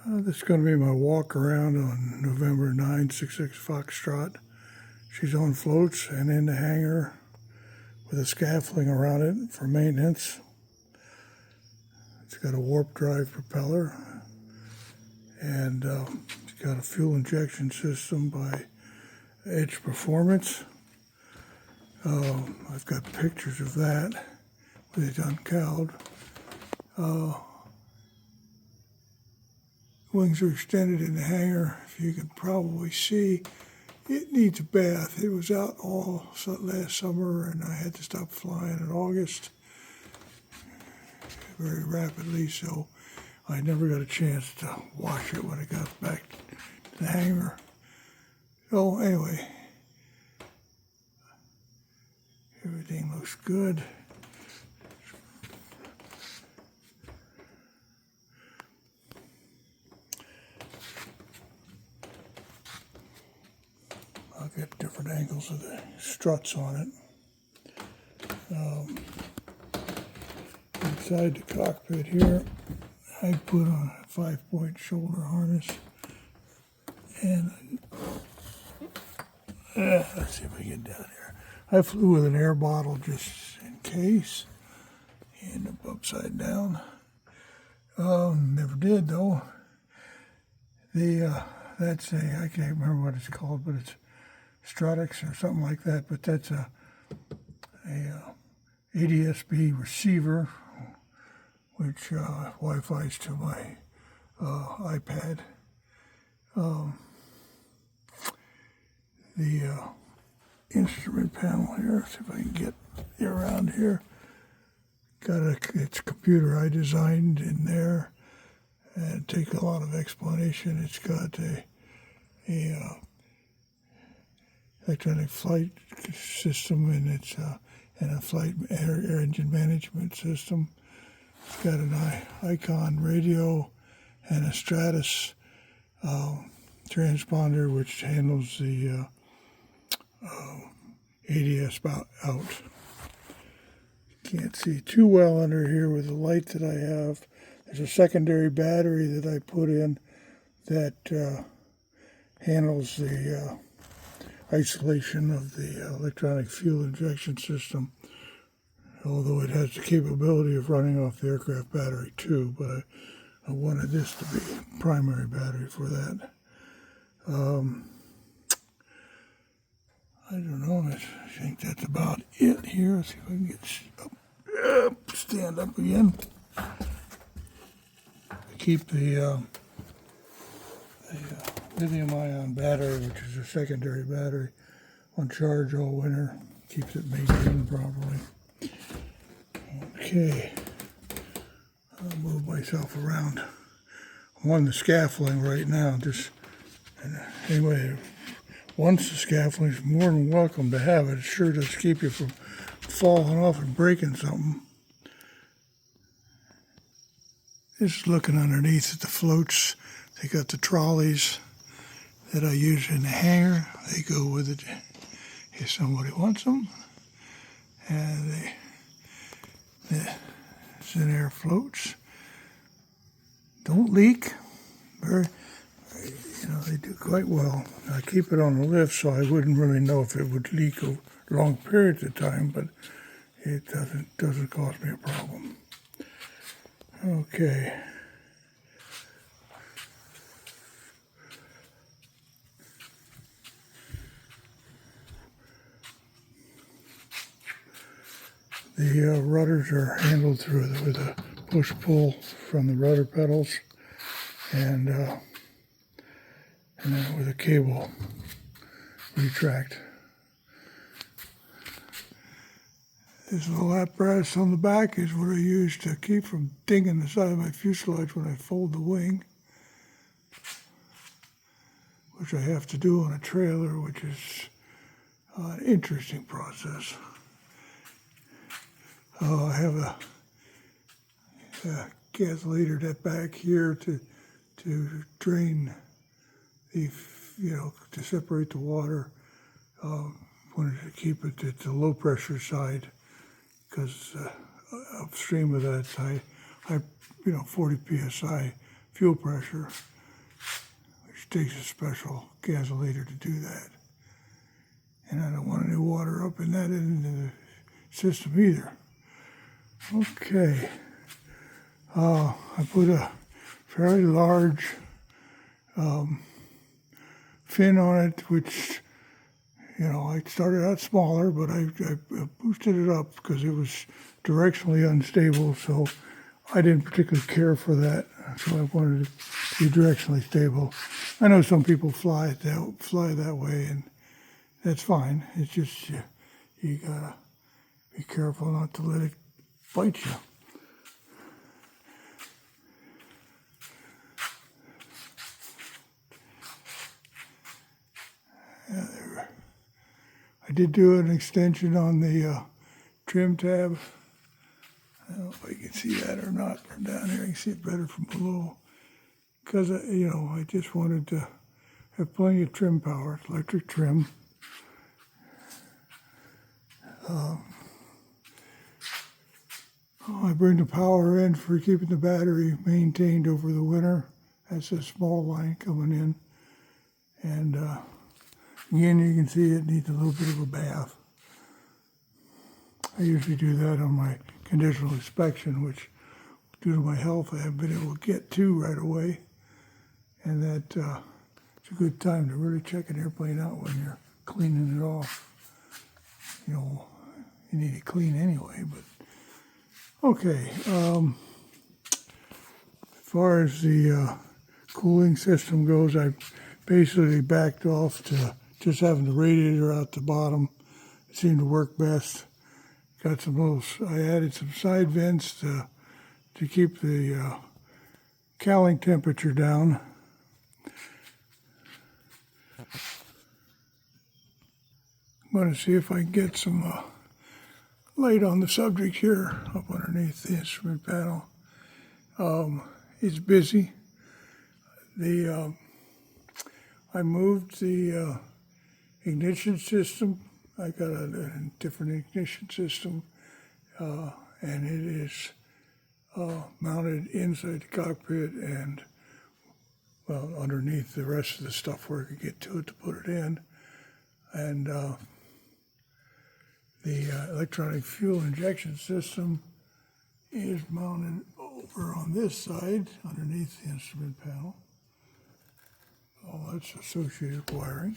This is going to be my walk around on November 966 Foxtrot. She's on floats and in the hangar with a scaffolding around it for maintenance. It's got a warp drive propeller, and it's got a fuel injection system by Edge Performance. I've got pictures of that with it uncowled. Wings are extended in the hangar. If you can probably see, it needs a bath. It was out all last summer, and I had to stop flying in August very rapidly, so I never got a chance to wash it when I got back to the hangar. So anyway, everything looks good. I'll get different angles of the struts on it. Inside the cockpit here, I put on a 5-point shoulder harness, and let's see if I get down here. I flew with an air bottle just in case. End up upside down. Never did though. That's I can't remember what it's called, but it's Stratix or something like that. But that's a ADS-B receiver, which Wi-Fi's to my iPad. The instrument panel here, see if I can get around here. It's a computer I designed in there, and take a lot of explanation. It's got a electronic flight system, and it's and a flight air engine management system. It's got an Icon radio and a Stratus transponder, which handles the ADS out. Can't see too well under here with the light that I have. There's a secondary battery that I put in that handles the isolation of the electronic fuel injection system, although it has the capability of running off the aircraft battery too, but I wanted this to be primary battery for that. I don't know, I think that's about it here. Let's see if I can get stand up again. Keep the lithium-ion battery, which is a secondary battery, on charge all winter. Keeps it maintained properly. Okay, I'll move myself around. I'm on the scaffolding right now. Anyway, once the scaffolding is more than welcome to have it. It sure does keep you from falling off and breaking something. Just looking underneath at the floats. They got the trolleys that I use in the hangar. They go with it if somebody wants them. And it's in air floats. Don't leak. They do quite well. I keep it on the lift, so I wouldn't really know if it would leak over long periods of time, but it doesn't cause me a problem. Okay. The rudders are handled with a push-pull from the rudder pedals, and then with a cable retract. This little apparatus on the back is what I use to keep from dinging the side of my fuselage when I fold the wing, which I have to do on a trailer, which is an interesting process. I have a gas leader that back here to drain the, to separate the water. Wanted to keep it at the low pressure side, because upstream of that, I 40 psi fuel pressure, which takes a special gasolator to do that. And I don't want any water up in that end of the system either. Okay. I put a fairly large fin on it, which, I started out smaller, but I boosted it up because it was directionally unstable, so I didn't particularly care for that. So I wanted it to be directionally stable. I know some people fly that way, and that's fine. It's just you gotta be careful not to let it bite you. I did do an extension on the trim tab. I don't know if I can see that or not from down here. I can see it better from below. Because, I just wanted to have plenty of trim power, electric trim. I bring the power in for keeping the battery maintained over the winter. That's a small line coming in. And again, you can see it needs a little bit of a bath. I usually do that on my conditional inspection, which due to my health I haven't been able to get to right away. And that it's a good time to really check an airplane out when you're cleaning it off. You need it clean anyway, but okay. As far as the cooling system goes, I basically backed off to just having the radiator out the bottom. It seemed to work best. Got I added some side vents to keep the cowling temperature down. I'm going to see if I can get some light on the subject here up underneath the instrument panel. It's busy. I moved the ignition system. I got a different ignition system, and it is mounted inside the cockpit and, well, underneath the rest of the stuff where I could get to it to put it in. And the electronic fuel injection system is mounted over on this side underneath the instrument panel. All that's associated wiring.